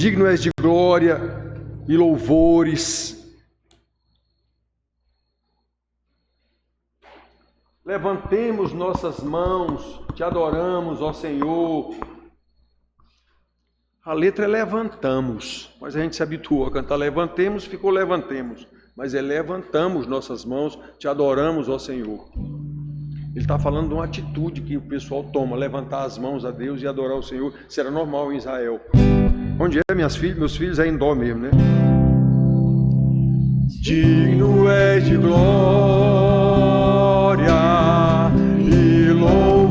digno és de glória e louvores. Levantemos nossas mãos, te adoramos, ó Senhor. A letra é levantamos, mas a gente se habituou a cantar levantemos, ficou levantemos. Mas é levantamos nossas mãos, te adoramos, ó Senhor. Ele está falando de uma atitude que o pessoal toma, levantar as mãos a Deus e adorar o Senhor. Isso era normal em Israel. Onde é, meus filhos é em dó mesmo, né? Digno és de glória e louvores.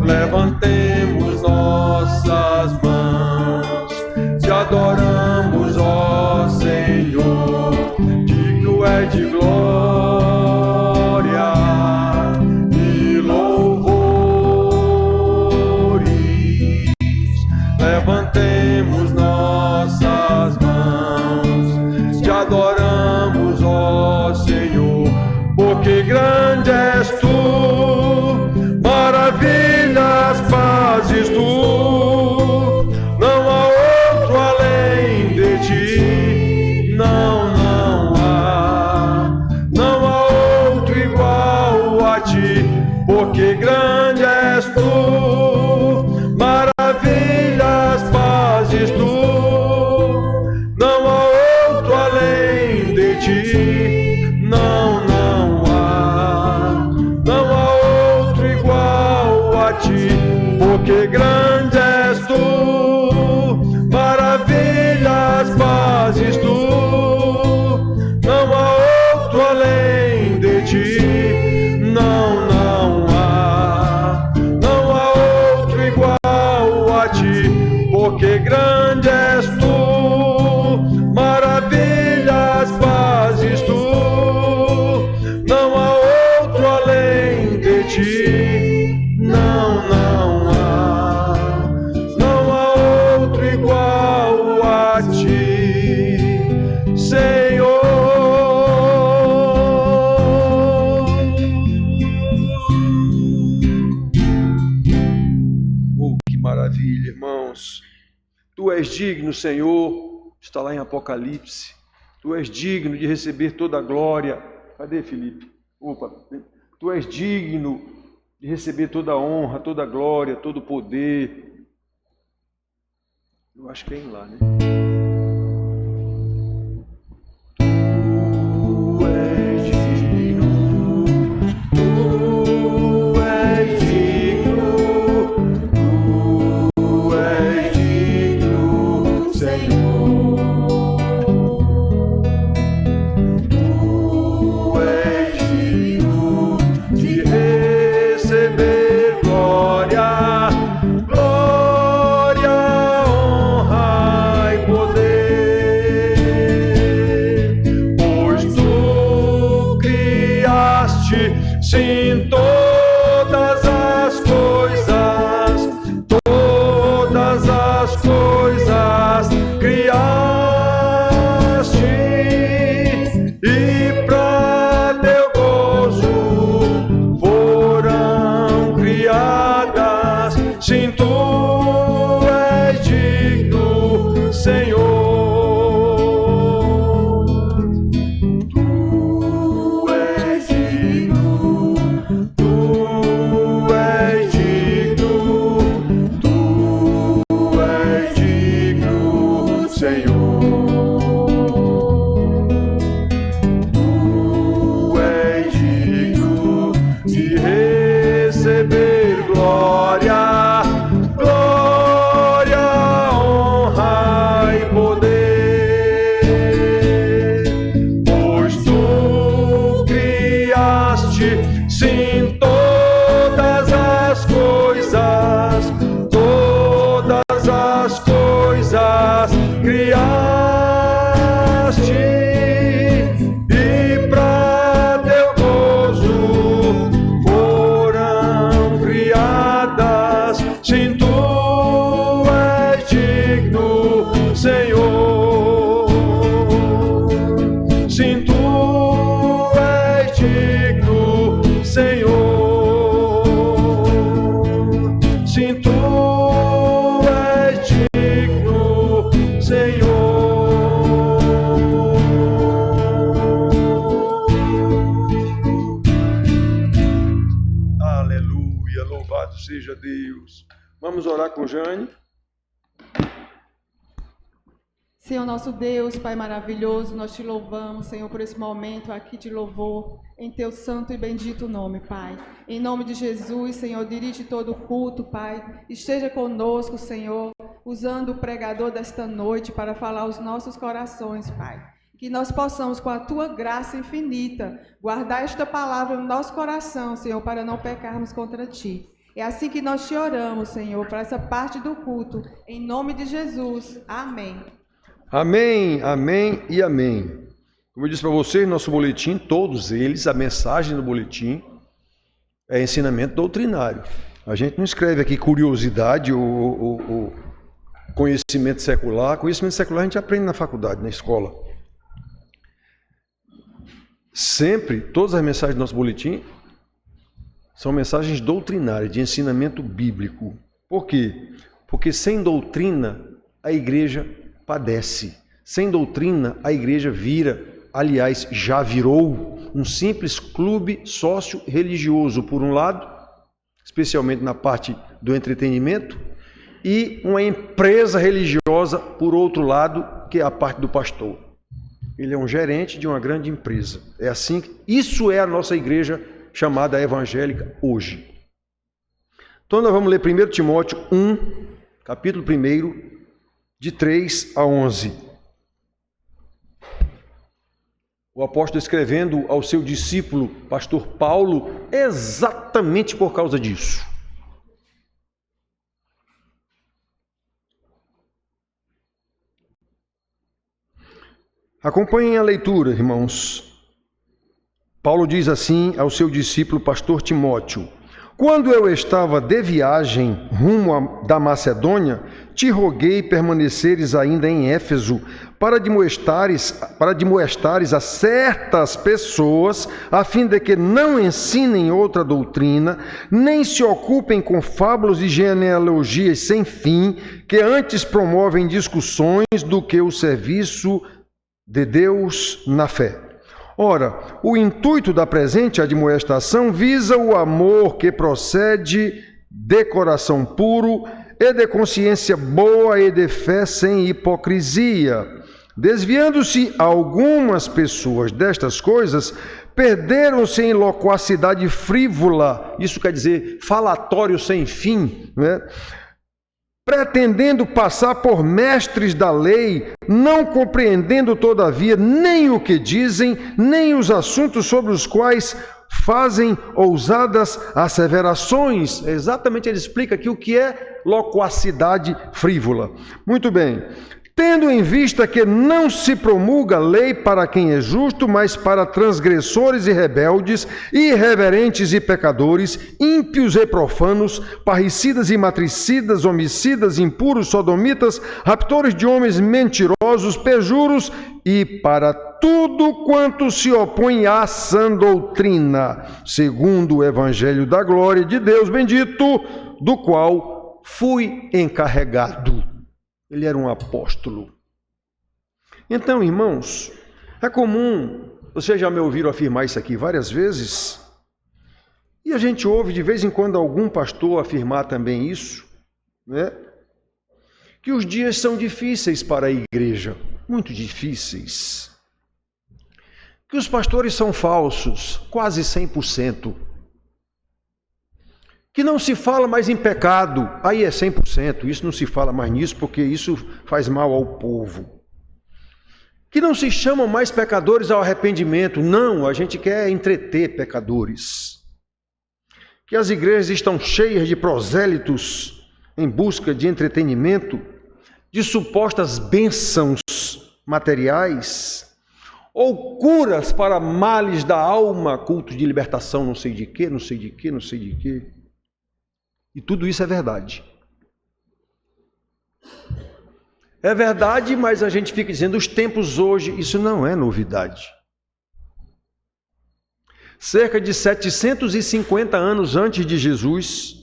Levantemos nossas mãos, te adoramos, ó Senhor. Digno és de glória e louvores. Levantemos nossas mãos, te adoramos, ó Senhor. Porque grande és tu, maravilhas fazes tu, não há outro além de ti, não há outro igual a ti. Porque grande és tu, maravilhas fazes tu, não há outro além de ti, não há outro igual a ti. Porque grande és tu, maravilhas fazes tu, não há outro além de ti, não há outro igual a ti. Porque grande és tu, maravilhas fazes tu, não há outro além de ti, não há outro igual a ti, Senhor. Oh, que maravilha, irmãos. Tu és digno, Senhor, está lá em Apocalipse. Tu és digno de receber toda a glória. Cadê, Felipe? Opa. Tu és digno de receber toda a honra, toda a glória, todo o poder. Eu acho que é em lá, né? Tu és digno, tu és digno, tu és digno, Senhor. Tu és digno de receber glória, honra e poder. Pois tu criaste, sim, todas as coisas criaste, e pra teu gozo foram criadas. Sim, tu és digno, Senhor. Tu és digno, tu és digno, tu és digno, Senhor. Tu és digno de receber glória, honra e poder. Pois tu criaste, sim, todas as coisas criaste, e pra teu gozo foram criadas. Louvado seja Deus. Vamos orar com Jane. Senhor nosso Deus, Pai maravilhoso, nós te louvamos, Senhor, por esse momento aqui de louvor, em teu santo e bendito nome, Pai. Em nome de Jesus, Senhor, dirige todo o culto, Pai. Esteja conosco, Senhor, usando o pregador desta noite para falar aos nossos corações, Pai. Que nós possamos, com a tua graça infinita, guardar esta palavra no nosso coração, Senhor, para não pecarmos contra ti. É assim que nós te oramos, Senhor, para essa parte do culto. Em nome de Jesus. Amém. Amém, amém e amém. Como eu disse para vocês, nosso boletim, todos eles, a mensagem do boletim é ensinamento doutrinário. A gente não escreve aqui curiosidade ou conhecimento secular. Conhecimento secular a gente aprende na faculdade, na escola. Sempre, todas as mensagens do nosso boletim são mensagens doutrinárias, de ensinamento bíblico. Por quê? Porque sem doutrina a igreja padece. Sem doutrina, a igreja vira, aliás, já virou um simples clube sócio-religioso, por um lado, especialmente na parte do entretenimento, e uma empresa religiosa, por outro lado, que é a parte do pastor. Ele é um gerente de uma grande empresa. É assim, isso é a nossa igreja chamada evangélica hoje. Então nós vamos ler 1 Timóteo 1, capítulo 1, de 3 a 11. O apóstolo escrevendo ao seu discípulo, pastor Paulo, exatamente por causa disso. Acompanhem a leitura, irmãos. Paulo diz assim ao seu discípulo, pastor Timóteo: quando eu estava de viagem rumo da Macedônia, te roguei permaneceres ainda em Éfeso, para admoestares a certas pessoas, a fim de que não ensinem outra doutrina, nem se ocupem com fábulas e genealogias sem fim, que antes promovem discussões do que o serviço de Deus na fé. Ora, o intuito da presente admoestação visa o amor que procede de coração puro e de consciência boa e de fé sem hipocrisia. Desviando-se algumas pessoas destas coisas, perderam-se em loquacidade frívola, isso quer dizer falatório sem fim, né? Pretendendo passar por mestres da lei, não compreendendo todavia nem o que dizem, nem os assuntos sobre os quais fazem ousadas asseverações. Exatamente, ele explica aqui o que é loquacidade frívola. Muito bem. Tendo em vista que não se promulga lei para quem é justo, mas para transgressores e rebeldes, irreverentes e pecadores, ímpios e profanos, parricidas e matricidas, homicidas, impuros, sodomitas, raptores de homens, mentirosos, perjuros e para tudo quanto se opõe à sã doutrina, segundo o evangelho da glória de Deus bendito, do qual fui encarregado. Ele era um apóstolo. Então, irmãos, é comum, vocês já me ouviram afirmar isso aqui várias vezes, e a gente ouve de vez em quando algum pastor afirmar também isso, né? Que os dias são difíceis para a igreja, muito difíceis. Que os pastores são falsos, quase 100%. Que não se fala mais em pecado, aí é 100%, isso não se fala mais nisso porque isso faz mal ao povo. Que não se chamam mais pecadores ao arrependimento, não, a gente quer entreter pecadores. Que as igrejas estão cheias de prosélitos em busca de entretenimento, de supostas bênçãos materiais, ou curas para males da alma, culto de libertação, não sei de quê, não sei de quê, não sei de quê. E tudo isso é verdade. É verdade, mas a gente fica dizendo, os tempos hoje, isso não é novidade. Cerca de 750 anos antes de Jesus,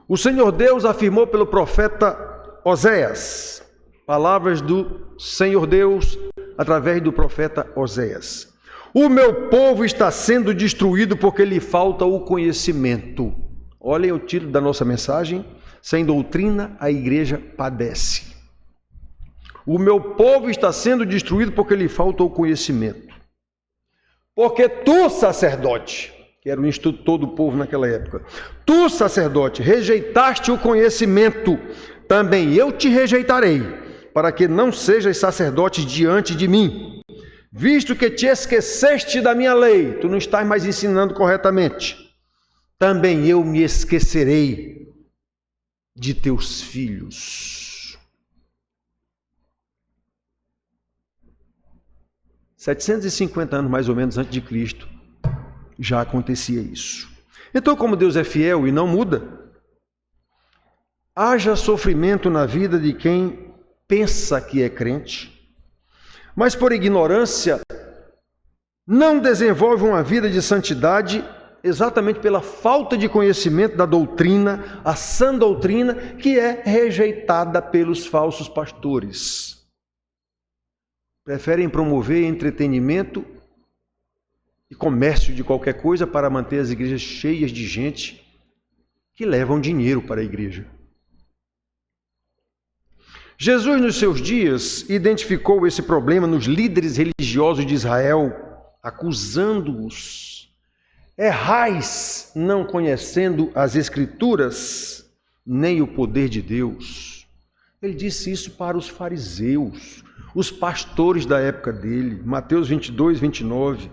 o Senhor Deus afirmou pelo profeta Oséias, palavras do Senhor Deus através do profeta Oséias: o meu povo está sendo destruído porque lhe falta o conhecimento. Olhem o título da nossa mensagem: sem doutrina a igreja padece. O meu povo está sendo destruído porque lhe falta o conhecimento. Porque tu, sacerdote, que era o instrutor do povo naquela época, tu, sacerdote, rejeitaste o conhecimento, também eu te rejeitarei, para que não sejas sacerdote diante de mim. Visto que te esqueceste da minha lei, tu não estás mais ensinando corretamente, também eu me esquecerei de teus filhos. 750 anos mais ou menos antes de Cristo, já acontecia isso. Então, como Deus é fiel e não muda, haja sofrimento na vida de quem pensa que é crente, mas por ignorância não desenvolve uma vida de santidade, exatamente pela falta de conhecimento da doutrina, a sã doutrina, que é rejeitada pelos falsos pastores. Preferem promover entretenimento e comércio de qualquer coisa para manter as igrejas cheias de gente que levam dinheiro para a igreja. Jesus, nos seus dias, identificou esse problema nos líderes religiosos de Israel, acusando-os. Errais, não conhecendo as Escrituras, nem o poder de Deus. Ele disse isso para os fariseus, os pastores da época dele, Mateus 22, 29.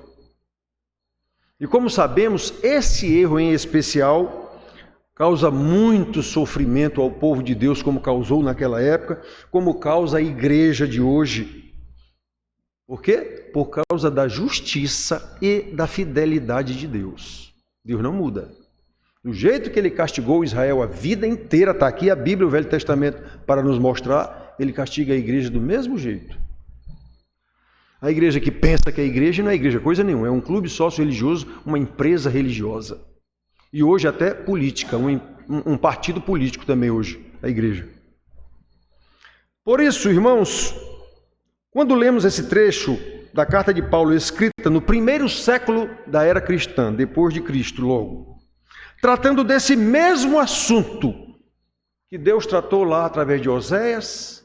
E como sabemos, esse erro em especial causa muito sofrimento ao povo de Deus, como causou naquela época, como causa a igreja de hoje. Por quê? Por causa da justiça e da fidelidade de Deus. Deus não muda. Do jeito que ele castigou Israel a vida inteira, está aqui a Bíblia, o Velho Testamento, para nos mostrar, ele castiga a igreja do mesmo jeito. A igreja que pensa que é igreja não é igreja coisa nenhuma, é um clube sócio-religioso, uma empresa religiosa. E hoje até política, um partido político também hoje, a igreja. Por isso, irmãos, quando lemos esse trecho da carta de Paulo escrita no primeiro século da era cristã, depois de Cristo logo, tratando desse mesmo assunto que Deus tratou lá através de Oséias,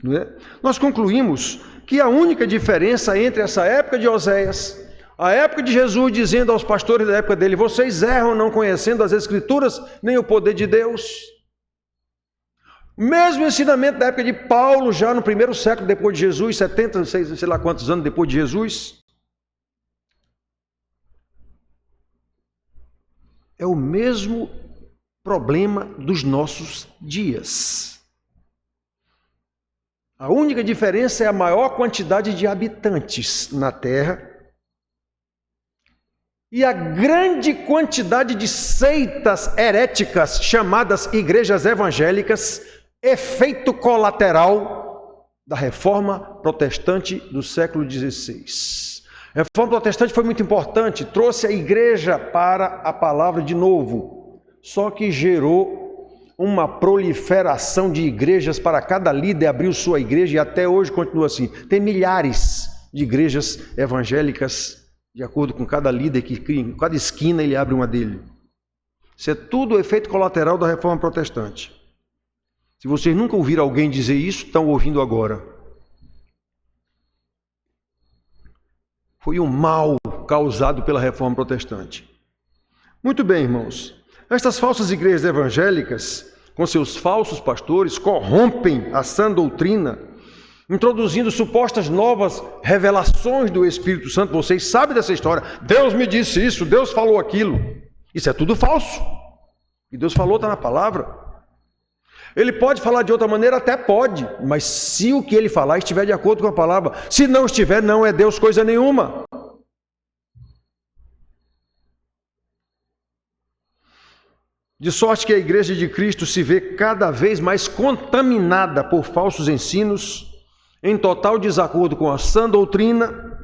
não é? Nós concluímos que a única diferença entre essa época de Oséias, a época de Jesus dizendo aos pastores da época dele, vocês erram não conhecendo as Escrituras, nem o poder de Deus. O mesmo ensinamento da época de Paulo, já no primeiro século depois de Jesus, 70, sei lá quantos anos depois de Jesus. É o mesmo problema dos nossos dias. A única diferença é a maior quantidade de habitantes na terra e a grande quantidade de seitas heréticas chamadas igrejas evangélicas, efeito colateral da reforma protestante do século XVI. A reforma protestante foi muito importante, trouxe a igreja para a palavra de novo, só que gerou uma proliferação de igrejas para cada líder abriu sua igreja e até hoje continua assim. Tem milhares de igrejas evangélicas, de acordo com cada líder que cria, em cada esquina ele abre uma dele. Isso é tudo efeito colateral da reforma protestante. Se vocês nunca ouviram alguém dizer isso, estão ouvindo agora. Foi um mal causado pela reforma protestante. Muito bem, irmãos. Estas falsas igrejas evangélicas, com seus falsos pastores, corrompem a sã doutrina, introduzindo supostas novas revelações do Espírito Santo. Vocês sabem dessa história. Deus me disse isso, Deus falou aquilo. Isso é tudo falso. E Deus falou, está na palavra. Ele pode falar de outra maneira? Até pode. Mas se o que ele falar estiver de acordo com a palavra, se não estiver, não é Deus coisa nenhuma. De sorte que a igreja de Cristo se vê cada vez mais contaminada por falsos ensinos, em total desacordo com a sã doutrina,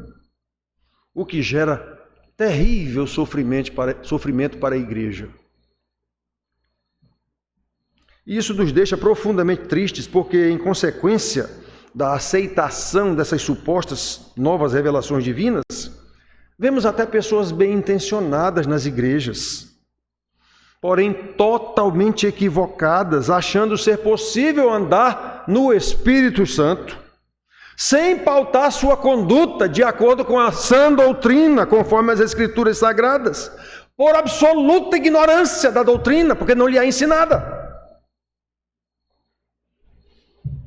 o que gera terrível sofrimento para a igreja. E isso nos deixa profundamente tristes, porque em consequência da aceitação dessas supostas novas revelações divinas, vemos até pessoas bem intencionadas nas igrejas, porém totalmente equivocadas, achando ser possível andar no Espírito Santo, sem pautar sua conduta de acordo com a sã doutrina, conforme as Escrituras Sagradas, por absoluta ignorância da doutrina, porque não lhe é ensinada.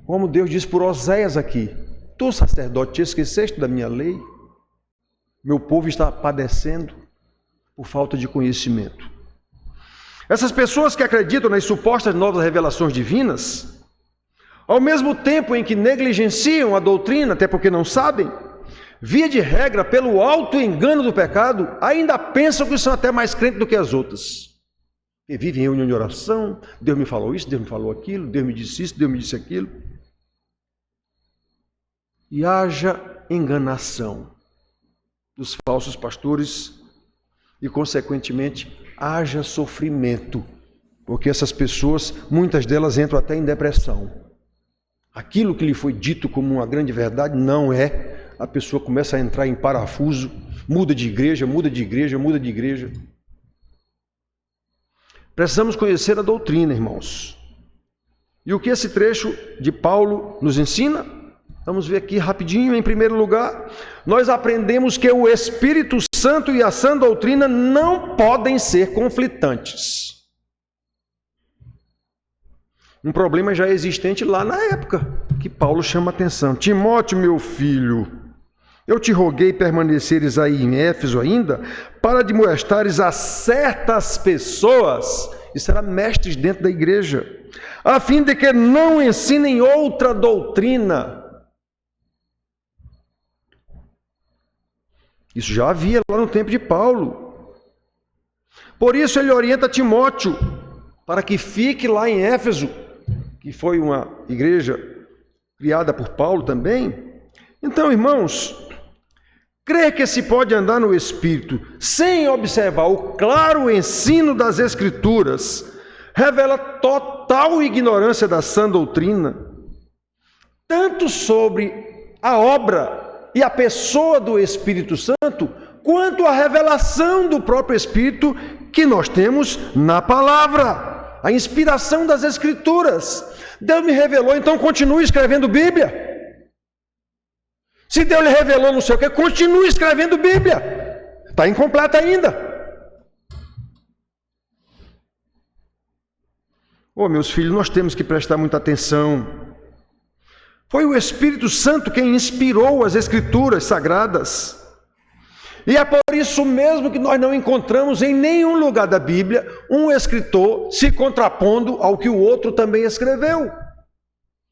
Como Deus diz por Oséias aqui: tu, sacerdote, te esqueceste da minha lei? Meu povo está padecendo por falta de conhecimento. Essas pessoas que acreditam nas supostas novas revelações divinas, ao mesmo tempo em que negligenciam a doutrina, até porque não sabem, via de regra, pelo alto engano do pecado, ainda pensam que são até mais crentes do que as outras. E vivem em reunião de oração: Deus me falou isso, Deus me falou aquilo, Deus me disse isso, Deus me disse aquilo. E haja enganação dos falsos pastores e, consequentemente, haja sofrimento, porque essas pessoas, muitas delas entram até em depressão. Aquilo que lhe foi dito como uma grande verdade não é. A pessoa começa a entrar em parafuso, muda de igreja, muda de igreja, muda de igreja. Precisamos conhecer a doutrina, irmãos. E o que esse trecho de Paulo nos ensina? Vamos ver aqui rapidinho. Em primeiro lugar, nós aprendemos que o Espírito Santo e a sã doutrina não podem ser conflitantes. Um problema já existente lá na época, que Paulo chama a atenção. Timóteo, meu filho, eu te roguei permaneceres aí em Éfeso ainda, para admoestares a certas pessoas, isso era mestres dentro da igreja, a fim de que não ensinem outra doutrina. Isso já havia lá no tempo de Paulo. Por isso ele orienta Timóteo para que fique lá em Éfeso, que foi uma igreja criada por Paulo também. Então, irmãos, crer que se pode andar no Espírito sem observar o claro ensino das Escrituras revela total ignorância da sã doutrina, tanto sobre a obra e a pessoa do Espírito Santo, quanto a revelação do próprio Espírito que nós temos na palavra, a inspiração das Escrituras. Deus me revelou, então continue escrevendo Bíblia. Se Deus lhe revelou não sei o que, continue escrevendo Bíblia. Está incompleta ainda. Meus filhos, nós temos que prestar muita atenção. Foi o Espírito Santo quem inspirou as Escrituras Sagradas. E é por isso mesmo que nós não encontramos em nenhum lugar da Bíblia um escritor se contrapondo ao que o outro também escreveu.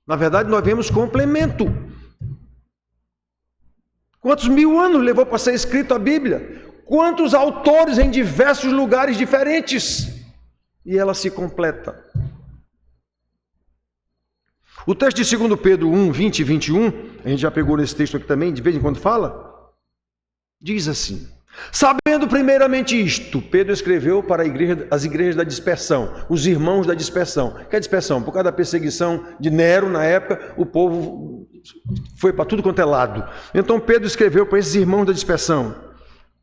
Na verdade, nós vemos complemento. Quantos mil anos levou para ser escrito a Bíblia? Quantos autores em diversos lugares diferentes? E ela se completa. O texto de 2 Pedro 1, 20 e 21, a gente já pegou nesse texto aqui também, de vez em quando fala, diz assim: sabendo primeiramente isto, Pedro escreveu para as igrejas da dispersão, os irmãos da dispersão. Que é dispersão? Por causa da perseguição de Nero na época, o povo foi para tudo quanto é lado. Então Pedro escreveu para esses irmãos da dispersão.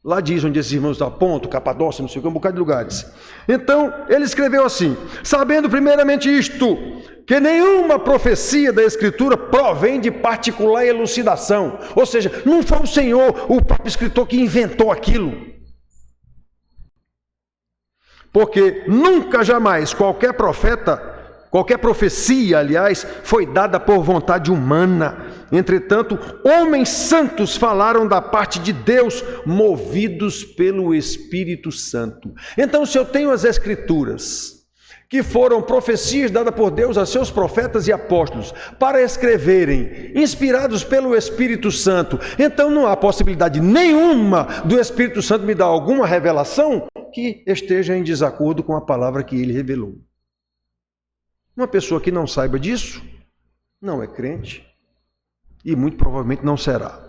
Lá diz onde esses irmãos estão, Ponto, Capadócia, não sei o que, um bocado de lugares. Então ele escreveu assim: sabendo primeiramente isto, que nenhuma profecia da Escritura provém de particular elucidação. Ou seja, não foi o Senhor, o próprio escritor, que inventou aquilo. Porque nunca, jamais, qualquer profecia, aliás, foi dada por vontade humana. Entretanto, homens santos falaram da parte de Deus, movidos pelo Espírito Santo. Então, se eu tenho as Escrituras, que foram profecias dadas por Deus a seus profetas e apóstolos para escreverem, inspirados pelo Espírito Santo, então não há possibilidade nenhuma do Espírito Santo me dar alguma revelação que esteja em desacordo com a palavra que ele revelou. Uma pessoa que não saiba disso não é crente e muito provavelmente não será.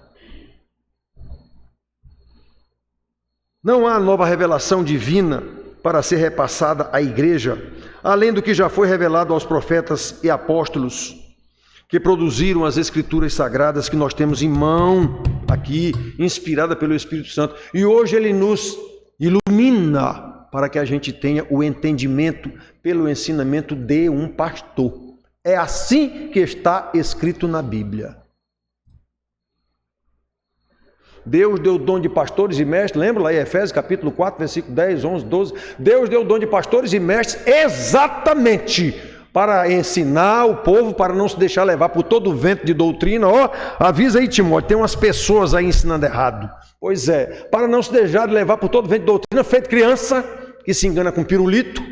Não há nova revelação divina para ser repassada à igreja, além do que já foi revelado aos profetas e apóstolos que produziram as Escrituras Sagradas que nós temos em mão aqui, inspirada pelo Espírito Santo. E hoje ele nos ilumina para que a gente tenha o entendimento pelo ensinamento de um pastor. É assim que está escrito na Bíblia. Deus deu o dom de pastores e mestres, lembra lá em Efésios capítulo 4, versículo 10, 11, 12? Deus deu o dom de pastores e mestres exatamente para ensinar o povo, para não se deixar levar por todo o vento de doutrina. Avisa aí, Timóteo, tem umas pessoas aí ensinando errado. Pois é, para não se deixar levar por todo o vento de doutrina, feito criança que se engana com pirulito,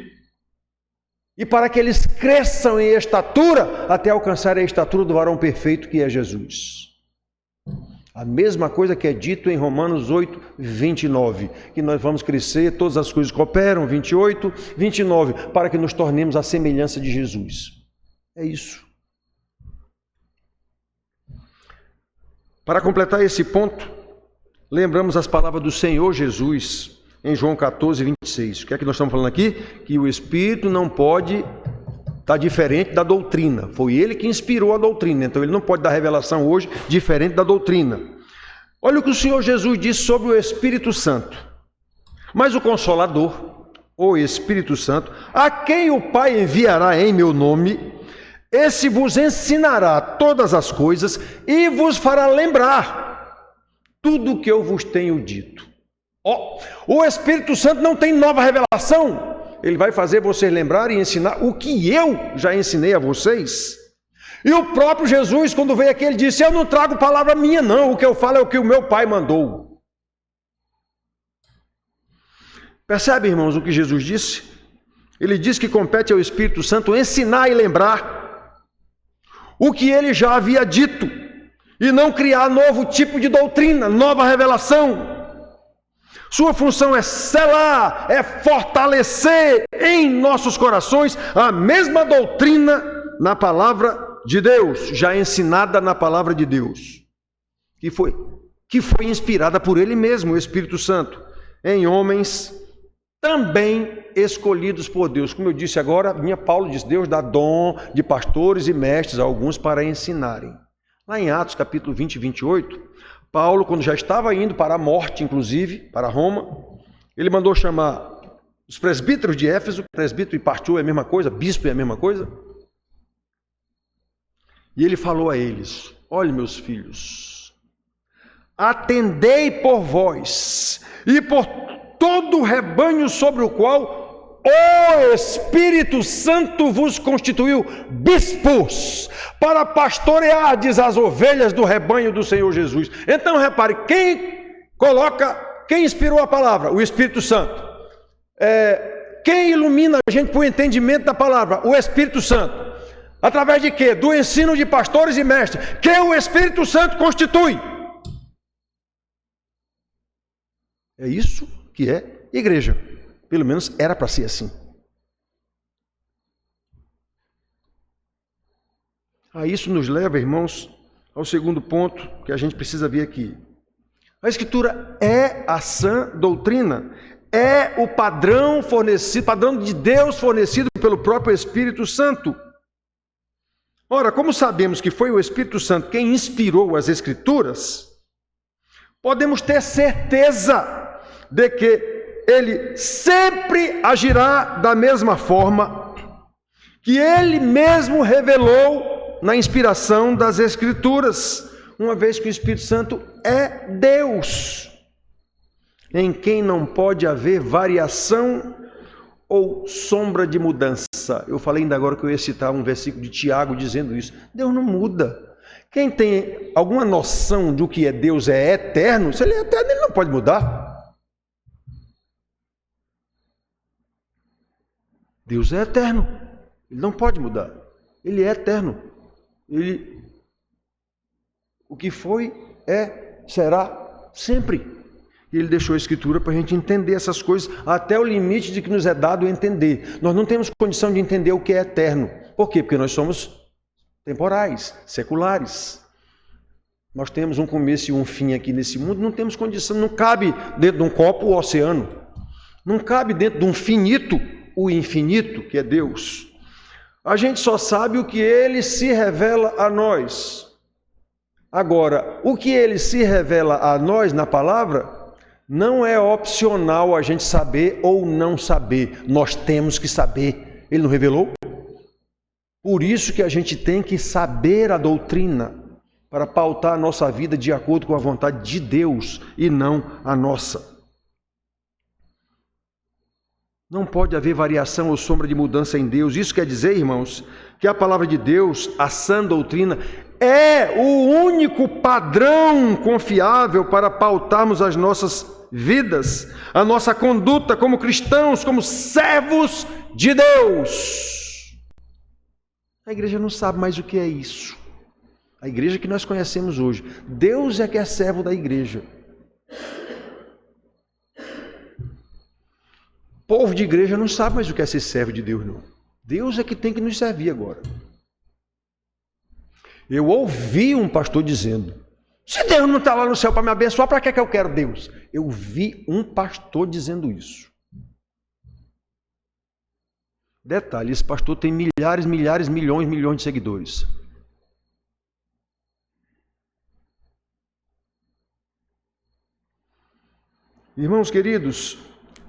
e para que eles cresçam em estatura, até alcançar a estatura do varão perfeito que é Jesus. A mesma coisa que é dito em Romanos 8, 29, que nós vamos crescer, todas as coisas cooperam, 28, 29, para que nos tornemos a semelhança de Jesus. É isso. Para completar esse ponto, lembramos as palavras do Senhor Jesus em João 14, 26. O que é que nós estamos falando aqui? Que o Espírito não pode estar diferente da doutrina. Foi ele que inspirou a doutrina, então ele não pode dar revelação hoje diferente da doutrina. Olha o que o Senhor Jesus disse sobre o Espírito Santo. Mas o Consolador, o Espírito Santo, a quem o Pai enviará em meu nome, esse vos ensinará todas as coisas e vos fará lembrar tudo o que eu vos tenho dito. O Espírito Santo não tem nova revelação. Ele vai fazer vocês lembrarem e ensinar o que eu já ensinei a vocês. E o próprio Jesus, quando veio aqui, ele disse: eu não trago palavra minha não, o que eu falo é o que o meu Pai mandou. Percebe, irmãos, o que Jesus disse? Ele disse que compete ao Espírito Santo ensinar e lembrar o que ele já havia dito, e não criar novo tipo de doutrina, nova revelação. Sua função é selar, é fortalecer em nossos corações a mesma doutrina na palavra de Deus, já ensinada na palavra de Deus, que foi inspirada por Ele mesmo, o Espírito Santo, em homens também escolhidos por Deus. Como eu disse agora, Paulo diz, Deus dá dom de pastores e mestres a alguns para ensinarem. Lá em Atos capítulo 20 e 28, Paulo, quando já estava indo para a morte, inclusive, para Roma, ele mandou chamar os presbíteros de Éfeso. Presbítero e pastor é a mesma coisa, bispo é a mesma coisa. E ele falou a eles: olhe, meus filhos, atendei por vós e por todo o rebanho sobre o qual o Espírito Santo vos constituiu bispos, para pastoreardes as ovelhas do rebanho do Senhor Jesus. Então repare, quem inspirou a palavra? O Espírito Santo. Quem ilumina a gente para o entendimento da palavra? O Espírito Santo. Através de quê? Do ensino de pastores e mestres, que o Espírito Santo constitui. É isso que é igreja. Pelo menos era para ser assim. Isso nos leva, irmãos, ao segundo ponto que a gente precisa ver aqui. A Escritura é a sã doutrina, é o padrão fornecido, padrão de Deus fornecido pelo próprio Espírito Santo. Ora, como sabemos que foi o Espírito Santo quem inspirou as Escrituras, podemos ter certeza de que ele sempre agirá da mesma forma que ele mesmo revelou na inspiração das Escrituras, uma vez que o Espírito Santo é Deus, em quem não pode haver variação ou sombra de mudança. Eu falei ainda agora que eu ia citar um versículo de Tiago dizendo isso. Deus não muda. Quem tem alguma noção do que é Deus é eterno, se ele é eterno, ele não pode mudar. Deus é eterno, ele não pode mudar, ele é eterno, o que foi, será sempre. E ele deixou a Escritura para a gente entender essas coisas até o limite de que nos é dado entender. Nós não temos condição de entender o que é eterno. Por quê? Porque nós somos temporais, seculares. Nós temos um começo e um fim aqui nesse mundo, não temos condição, não cabe dentro de um copo o oceano, não cabe dentro de um finito o infinito, que é Deus. A gente só sabe o que ele se revela a nós. Agora, o que ele se revela a nós na palavra, Não é opcional a gente saber ou não saber. Nós temos que saber. Ele não revelou? Por isso que a gente tem que saber a doutrina para pautar a nossa vida de acordo com a vontade de Deus e não a nossa. Não pode haver variação ou sombra de mudança em Deus. Isso quer dizer, irmãos, que a palavra de Deus, a sã doutrina, é o único padrão confiável para pautarmos as nossas vidas, a nossa conduta como cristãos, como servos de Deus. A igreja não sabe mais o que é isso. A igreja que nós conhecemos hoje. Deus é que é servo da igreja. Povo de igreja não sabe mais o que é ser servo de Deus, não. Deus é que tem que nos servir agora. Eu ouvi um pastor dizendo, se Deus não está lá no céu para me abençoar, para que eu quero Deus? Eu vi um pastor dizendo isso. Detalhe, esse pastor tem milhares, milhões de seguidores. Irmãos queridos,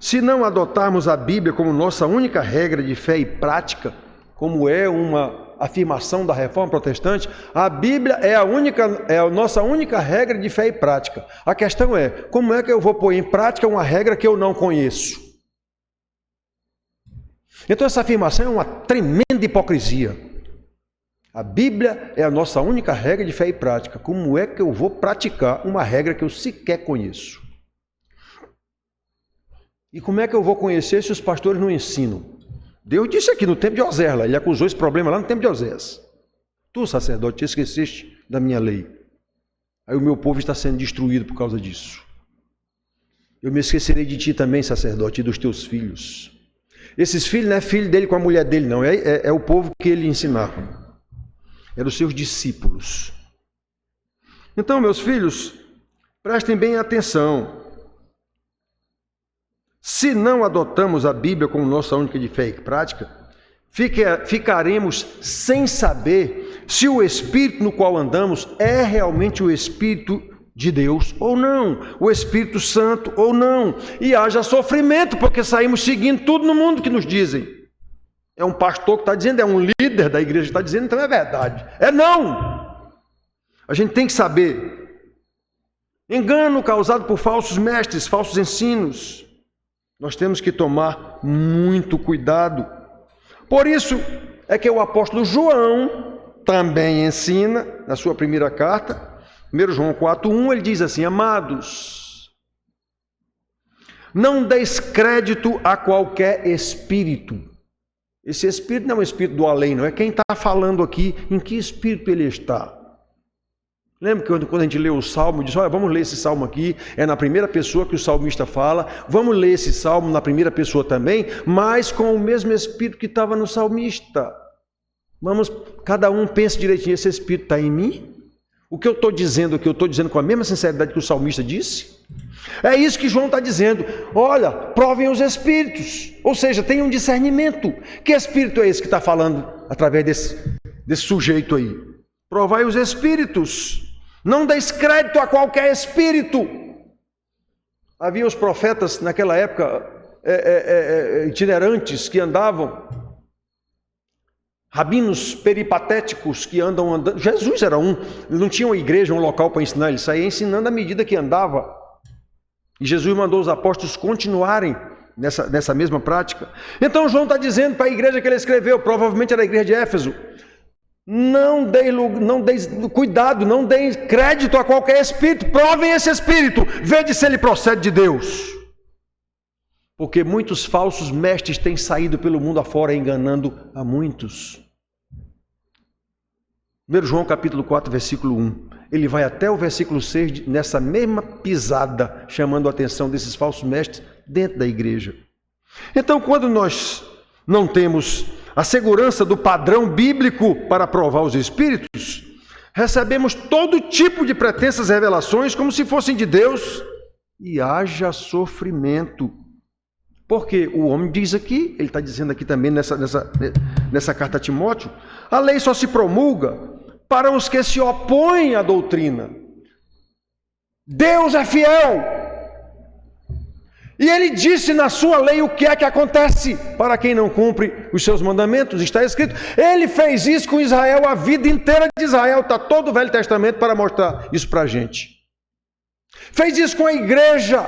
se não adotarmos a Bíblia como nossa única regra de fé e prática, como é uma afirmação da Reforma Protestante, a Bíblia é a nossa única regra de fé e prática. A questão é, como é que eu vou pôr em prática uma regra que eu não conheço? Então essa afirmação é uma tremenda hipocrisia. A Bíblia é a nossa única regra de fé e prática. Como é que eu vou praticar uma regra que eu sequer conheço? E como é que eu vou conhecer se os pastores não ensinam? Deus disse aqui no tempo de Osés, ele acusou esse problema lá no tempo de Osés. Tu, sacerdote, te esqueceste da minha lei. Aí o meu povo está sendo destruído por causa disso. Eu me esquecerei de ti também, sacerdote, e dos teus filhos. Esses filhos não é filho dele com a mulher dele, não. É o povo que ele ensinava. Eram os seus discípulos. Então, meus filhos, prestem bem atenção. Se não adotamos a Bíblia como nossa única de fé e prática, ficaremos sem saber se o Espírito no qual andamos é realmente o Espírito de Deus ou não, o Espírito Santo ou não. E haja sofrimento, porque saímos seguindo tudo no mundo que nos dizem. É um pastor que está dizendo, é um líder da igreja que está dizendo, então é verdade. É não! A gente tem que saber. Engano causado por falsos mestres, falsos ensinos. Nós temos que tomar muito cuidado. Por isso é que o apóstolo João também ensina, na sua primeira carta, 1 João 4,1, ele diz assim, amados, não deis crédito a qualquer espírito. Esse espírito não é o espírito do além, não é quem está falando aqui, em que espírito ele está. Lembra que quando a gente lê o Salmo, diz, olha, vamos ler esse Salmo aqui, é na primeira pessoa que o salmista fala, vamos ler esse Salmo na primeira pessoa também, mas com o mesmo espírito que estava no salmista. Vamos, cada um pense direitinho, esse espírito está em mim? O que eu estou dizendo aqui, eu estou dizendo com a mesma sinceridade que o salmista disse? É isso que João está dizendo, olha, provem os espíritos, ou seja, tenham um discernimento. Que espírito é esse que está falando através desse sujeito aí? Provai os espíritos. Não deis crédito a qualquer espírito. Havia os profetas naquela época itinerantes que andavam, rabinos peripatéticos que andando. Jesus era um, ele não tinha uma igreja, um local para ensinar, ele saía ensinando à medida que andava. E Jesus mandou os apóstolos continuarem nessa mesma prática. Então João está dizendo para a igreja que ele escreveu, provavelmente era a igreja de Éfeso, não deis cuidado, não deis crédito a qualquer espírito, provem esse espírito, vede se ele procede de Deus. Porque muitos falsos mestres têm saído pelo mundo afora enganando a muitos. 1 João capítulo 4, versículo 1. Ele vai até o versículo 6, nessa mesma pisada, chamando a atenção desses falsos mestres dentro da igreja. Então, quando nós não temos a segurança do padrão bíblico para provar os espíritos, recebemos todo tipo de pretensas revelações como se fossem de Deus e haja sofrimento. Porque o homem diz aqui, ele está dizendo aqui também nessa carta a Timóteo, a lei só se promulga para os que se opõem à doutrina. Deus é fiel. E ele disse na sua lei o que é que acontece para quem não cumpre os seus mandamentos. Está escrito. Ele fez isso com Israel, a vida inteira de Israel. Está todo o Velho Testamento para mostrar isso para a gente. Fez isso com a igreja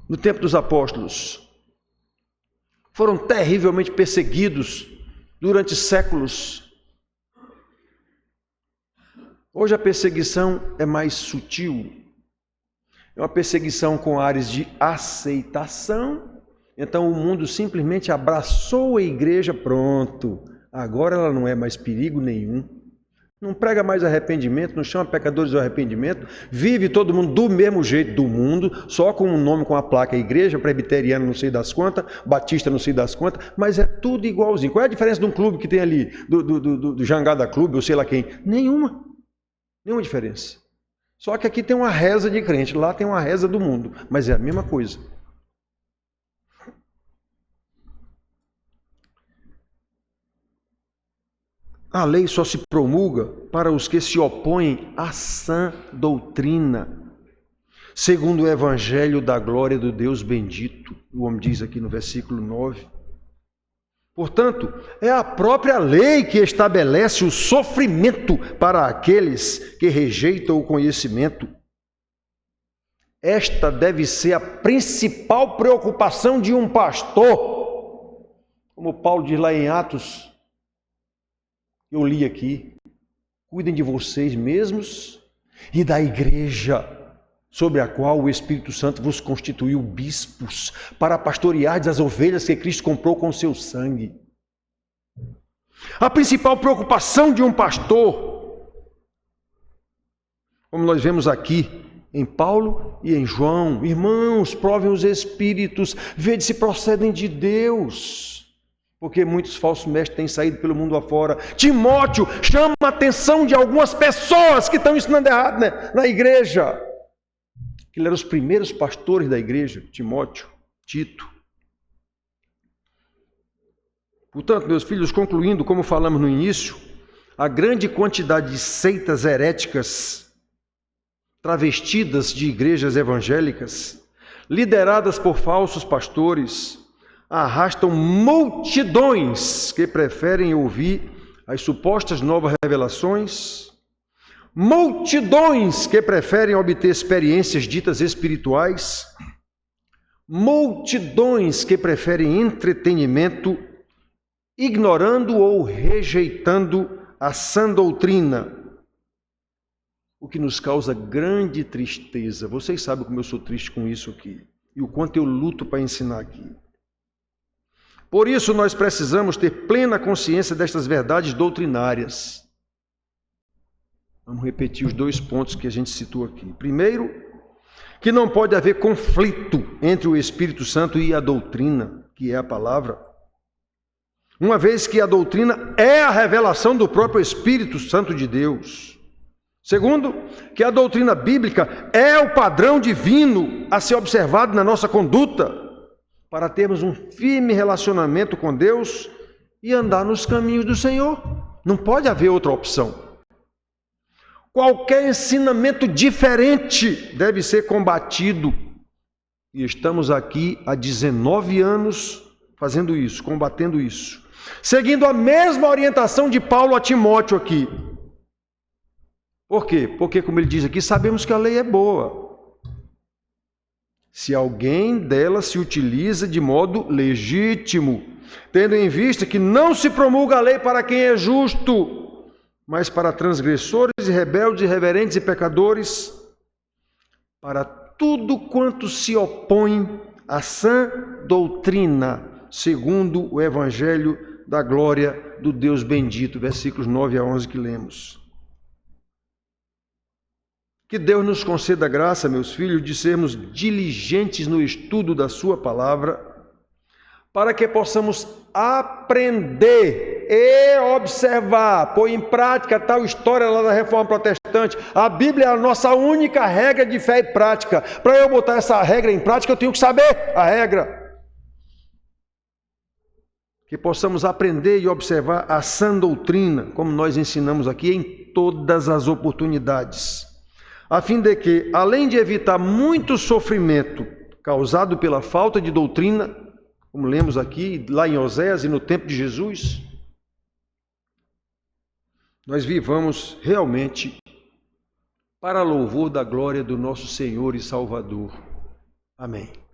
no tempo dos apóstolos. Foram terrivelmente perseguidos durante séculos. Hoje a perseguição é mais sutil. É uma perseguição com áreas de aceitação. Então o mundo simplesmente abraçou a igreja, pronto. Agora ela não é mais perigo nenhum. Não prega mais arrependimento, não chama pecadores ao arrependimento. Vive todo mundo do mesmo jeito do mundo, só com um nome, com a placa igreja, presbiteriana não sei das quantas, batista não sei das quantas, mas é tudo igualzinho. Qual é a diferença de um clube que tem ali, do Jangada Clube, ou sei lá quem? Nenhuma diferença. Só que aqui tem uma reza de crente, lá tem uma reza do mundo, mas é a mesma coisa. A lei só se promulga para os que se opõem à sã doutrina, segundo o evangelho da glória do Deus bendito. O homem diz aqui no versículo 9. Portanto, é a própria lei que estabelece o sofrimento para aqueles que rejeitam o conhecimento. Esta deve ser a principal preocupação de um pastor. Como Paulo diz lá em Atos, eu li aqui, cuidem de vocês mesmos e da igreja, sobre a qual o Espírito Santo vos constituiu bispos, para pastorear as ovelhas que Cristo comprou com seu sangue. A principal preocupação de um pastor, como nós vemos aqui em Paulo e em João, irmãos, provem os Espíritos, vede se procedem de Deus, porque muitos falsos mestres têm saído pelo mundo afora. Timóteo chama a atenção de algumas pessoas que estão ensinando errado, né, na igreja. Ele era os primeiros pastores da igreja, Timóteo, Tito. Portanto, meus filhos, concluindo, como falamos no início, a grande quantidade de seitas heréticas, travestidas de igrejas evangélicas, lideradas por falsos pastores, arrastam multidões que preferem ouvir as supostas novas revelações, multidões que preferem obter experiências ditas espirituais, multidões que preferem entretenimento, ignorando ou rejeitando a sã doutrina, o que nos causa grande tristeza. Vocês sabem como eu sou triste com isso aqui e o quanto eu luto para ensinar aqui. Por isso nós precisamos ter plena consciência destas verdades doutrinárias. Vamos repetir os 2 pontos que a gente citou aqui. Primeiro, que não pode haver conflito entre o Espírito Santo e a doutrina, que é a palavra, uma vez que a doutrina é a revelação do próprio Espírito Santo de Deus. Segundo, que a doutrina bíblica é o padrão divino a ser observado na nossa conduta, para termos um firme relacionamento com Deus e andar nos caminhos do Senhor. Não pode haver outra opção. Qualquer ensinamento diferente deve ser combatido. E estamos aqui há 19 anos fazendo isso, combatendo isso. Seguindo a mesma orientação de Paulo a Timóteo aqui. Por quê? Porque, como ele diz aqui, sabemos que a lei é boa. Se alguém dela se utiliza de modo legítimo, tendo em vista que não se promulga a lei para quem é justo, mas para transgressores e rebeldes, irreverentes e pecadores, para tudo quanto se opõe à sã doutrina, segundo o evangelho da glória do Deus bendito, versículos 9 a 11 que lemos. Que Deus nos conceda a graça, meus filhos, de sermos diligentes no estudo da sua palavra, para que possamos aprender e observar, pôr em prática tal história lá da Reforma Protestante. A Bíblia é a nossa única regra de fé e prática. Para eu botar essa regra em prática, eu tenho que saber a regra. Que possamos aprender e observar a sã doutrina, como nós ensinamos aqui em todas as oportunidades, a fim de que, além de evitar muito sofrimento causado pela falta de doutrina, como lemos aqui, lá em Oséias e no tempo de Jesus, nós vivamos realmente para louvor da glória do nosso Senhor e Salvador. Amém.